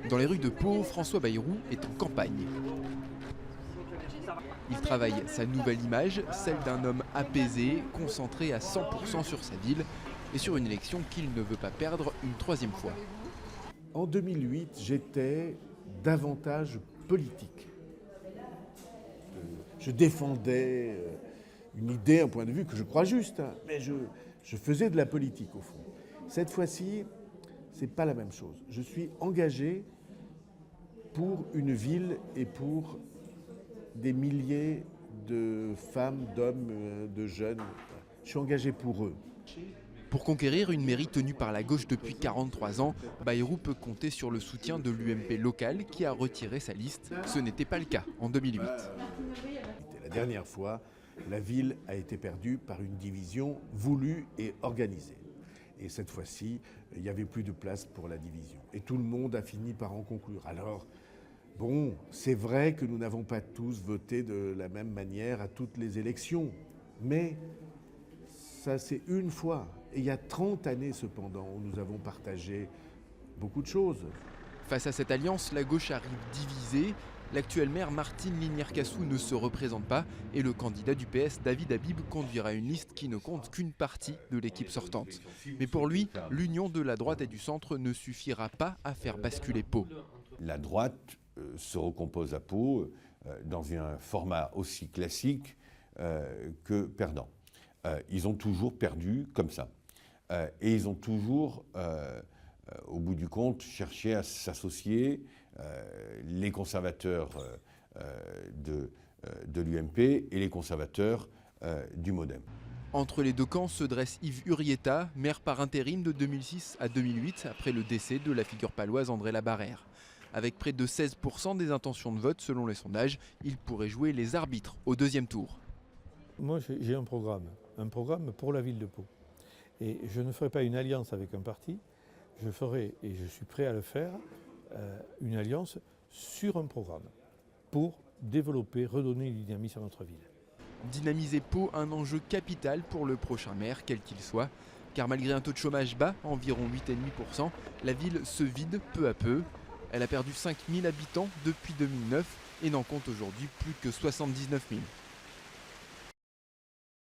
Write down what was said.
Dans les rues de Pau, François Bayrou est en campagne. Il travaille sa nouvelle image, celle d'un homme apaisé, concentré à 100% sur sa ville et sur une élection qu'il ne veut pas perdre une troisième fois. En 2008, j'étais davantage politique. Je défendais une idée, un point de vue que je crois juste, hein, mais je faisais de la politique au fond. Cette fois-ci, c'est pas la même chose. Je suis engagé pour une ville et pour des milliers de femmes, d'hommes, de jeunes. Je suis engagé pour eux. Pour conquérir une mairie tenue par la gauche depuis 43 ans, Bayrou peut compter sur le soutien de l'UMP local qui a retiré sa liste. Ce n'était pas le cas en 2008. La dernière fois, la ville a été perdue par une division voulue et organisée. Et cette fois-ci, il n'y avait plus de place pour la division. Et tout le monde a fini par en conclure. Alors, bon, c'est vrai que nous n'avons pas tous voté de la même manière à toutes les élections. Mais ça, c'est une fois. Et il y a 30 années, cependant, où nous avons partagé beaucoup de choses. Face à cette alliance, la gauche arrive divisée. L'actuelle maire Martine Linière-Cassou ne se représente pas et le candidat du PS David Habib conduira une liste qui ne compte qu'une partie de l'équipe sortante. Mais pour lui, l'union de la droite et du centre ne suffira pas à faire basculer Pau. La droite se recompose à Pau dans un format aussi classique que perdant. Ils ont toujours perdu comme ça. Et ils ont toujours, au bout du compte, cherché à s'associer, les conservateurs de l'UMP et les conservateurs du MoDem. Entre les deux camps se dresse Yves Urieta, maire par intérim de 2006 à 2008, après le décès de la figure paloise André Labarrère. Avec près de 16% des intentions de vote selon les sondages, il pourrait jouer les arbitres au deuxième tour. Moi j'ai un programme pour la ville de Pau. Et je ne ferai pas une alliance avec un parti, je ferai, et je suis prêt à le faire, une alliance sur un programme pour développer, redonner du dynamisme à notre ville. Dynamiser Pau, un enjeu capital pour le prochain maire, quel qu'il soit. Car malgré un taux de chômage bas, environ 8,5%, la ville se vide peu à peu. Elle a perdu 5 000 habitants depuis 2009 et n'en compte aujourd'hui plus que 79 000.